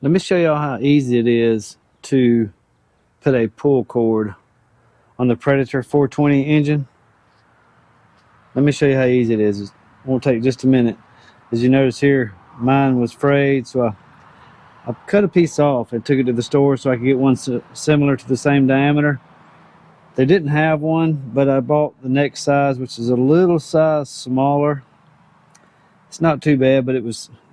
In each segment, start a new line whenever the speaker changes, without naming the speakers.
Let me show y'all how easy it is to put a pull cord on the Predator 420 engine. Let me show you how easy it is. It won't take just a minute. As you notice here, mine was frayed, so I cut a piece off and took it to the store so I could get one similar to the same diameter. They didn't have one, but I bought the next size, which is a little size smaller. It's not too bad, but it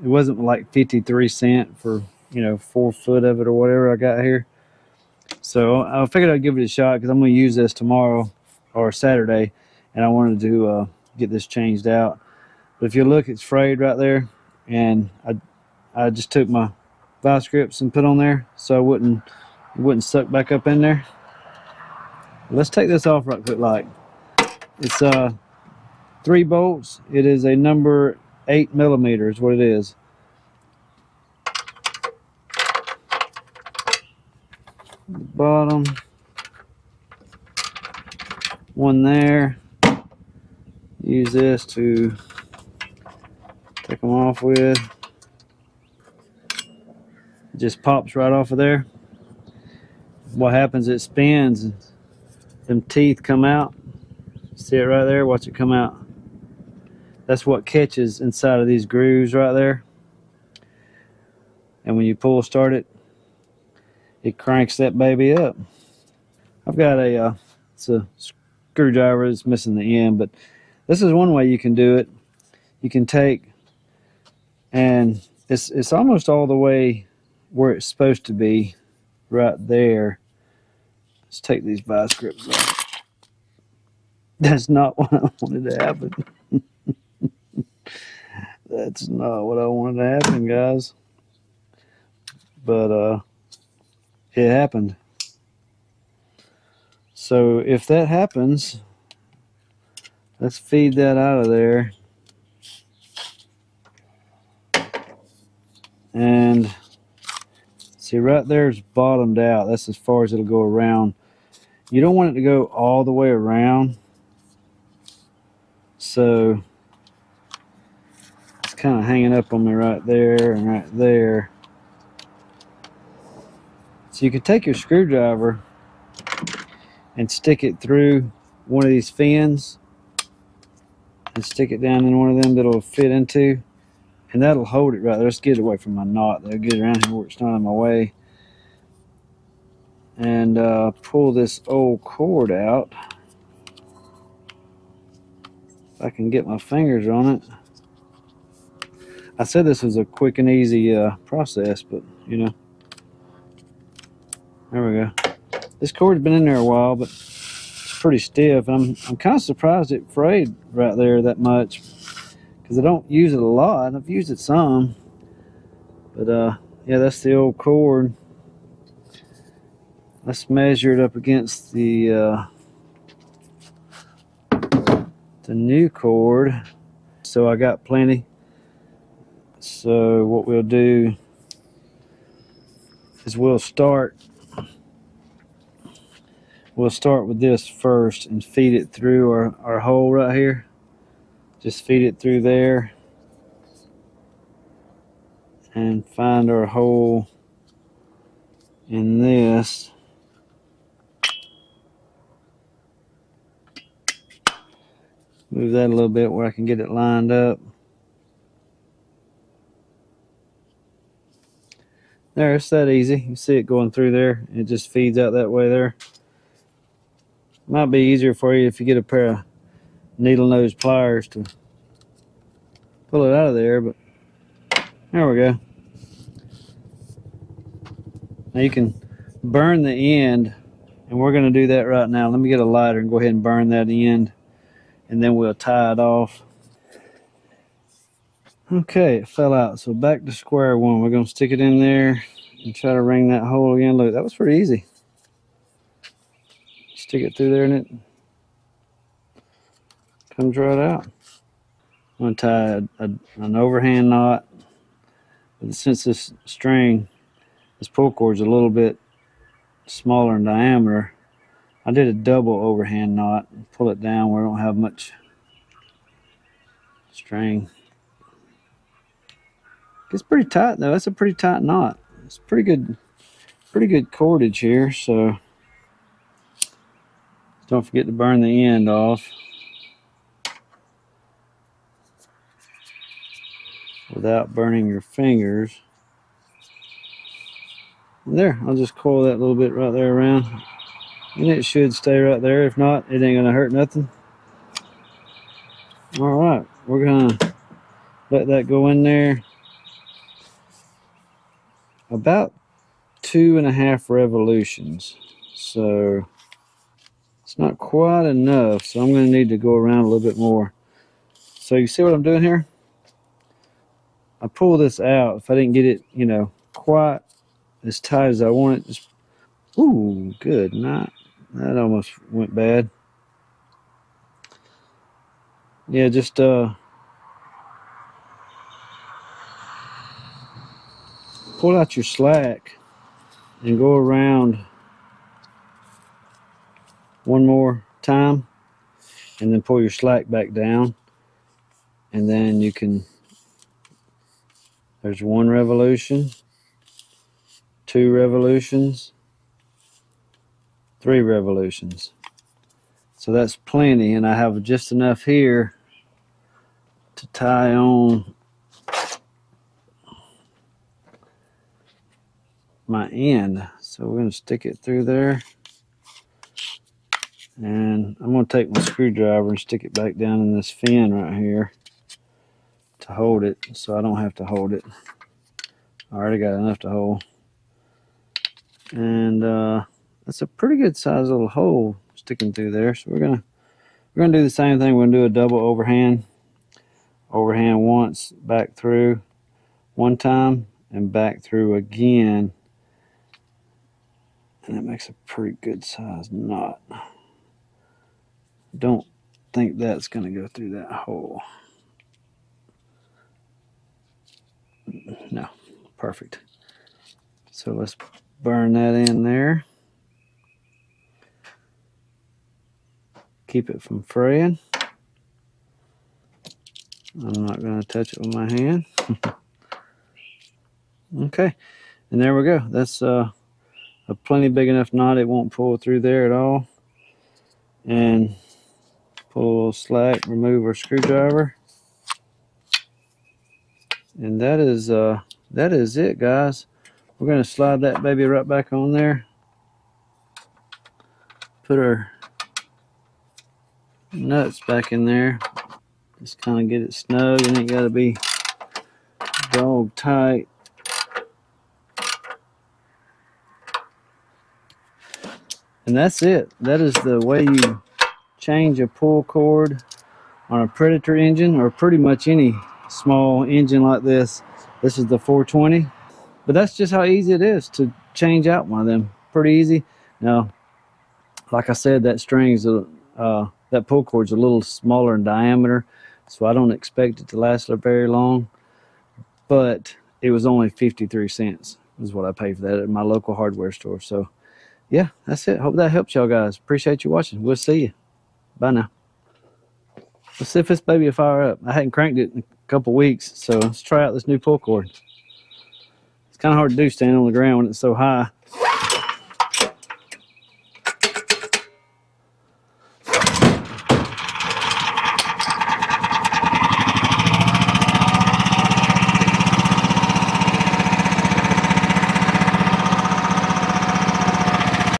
wasn't like 53 cents for, you know, 4 foot of it or whatever I got here. So I figured I'd give it a shot because I'm going to use this tomorrow or Saturday, and I wanted to get this changed out. But if you look, it's frayed right there, and I just took my vice grips and put on there so it wouldn't suck back up in there. Let's take this off right quick. Like, it's 3 bolts. It is a number 8 millimeters, what it is. The bottom one there. Use this to take them off with. It just pops right off of there. What happens, it spins and them teeth come out. See it right there? Watch it come out. That's what catches inside of these grooves right there. And when you pull start it, it cranks that baby up. I've got it's a screwdriver that's missing the end, but this is one way you can do it. You can take, and it's almost all the way where it's supposed to be, right there. Let's take these vice grips off. That's not what I wanted to happen. That's not what I wanted to happen, guys. But it happened. So if that happens, let's feed that out of there. And see, right there is bottomed out. That's as far as it'll go around. You don't want it to go all the way around. So it's kind of hanging up on me right there and right there. So you can take your screwdriver and stick it through one of these fins and stick it down in one of them that'll fit into, and that'll hold it right there. Let's get it away from my knot. That'll get around here where it's not in my way. And pull this old cord out. If I can get my fingers on it. I said this was a quick and easy process, but you know. There we go. This cord's been in there a while, but it's pretty stiff. I'm kind of surprised it frayed right there that much, because I don't use it a lot. I've used it some, but yeah, that's the old cord. Let's measure it up against the new cord. So I got plenty. So what we'll do is we'll start with this first and feed it through our hole right here. Just feed it through there and find our hole in this. Move that a little bit where I can get it lined up. There, it's that easy. You see it going through there. It just feeds out that way there. Might be easier for you if you get a pair of needle nose pliers to pull it out of there, but there we go. Now you can burn the end, and we're going to do that right now. Let me get a lighter and go ahead and burn that end, and then we'll tie it off. Okay, it fell out, so back to square one. We're going to stick it in there and try to ring that hole again. Look, that was pretty easy. Stick it through there and it comes right out. I'm going to tie an overhand knot, but since this pull cord's a little bit smaller in diameter, I did a double overhand knot and pull it down where I don't have much string. It's pretty tight though. That's a pretty tight knot. it's pretty good cordage here, so don't forget to burn the end off without burning your fingers. And there, I'll just coil that little bit right there around, and it should stay right there. If not, it ain't gonna hurt nothing. All right, we're gonna let that go in there about 2.5 revolutions. So it's not quite enough, so I'm gonna need to go around a little bit more. So you see what I'm doing here? I pull this out. If I didn't get it, you know, quite as tight as I want it, just, ooh, good. That almost went bad. Yeah, just pull out your slack and go around one more time, and then pull your slack back down, and then you can, there's 1 revolution, 2 revolutions, 3 revolutions. So that's plenty, and I have just enough here to tie on my end. So we're going to stick it through there, and I'm going to take my screwdriver and stick it back down in this fin right here to hold it, so I don't have to hold it. I already got enough to hold, and that's a pretty good size little hole sticking through there. So we're gonna do the same thing. We're gonna do a double overhand once, back through one time, and back through again, and that makes a pretty good size knot. Don't think that's gonna go through that hole. No, perfect. So let's burn that in there. Keep it from fraying. I'm not going to touch it with my hand. Okay, and there we go. That's a plenty big enough knot. It won't pull through there at all. And pull slack, remove our screwdriver, and that is it, guys. We're going to slide that baby right back on there. Put our nuts back in there. Just kind of get it snug. It ain't got to be dog tight. And that's it. That is the way you change a pull cord on a Predator engine, or pretty much any small engine like this. This is the 420. But that's just how easy it is to change out one of them. Pretty easy. Now, like I said, that string's that pull cord's a little smaller in diameter, so I don't expect it to last very long. But it was only 53 cents is what I paid for that at my local hardware store. So yeah, that's it. Hope that helps y'all guys. Appreciate you watching. We'll see you. Bye now. Let's see if this baby will fire up. I hadn't cranked it in a couple weeks, so let's try out this new pull cord. It's kind of hard to do standing on the ground when it's so high.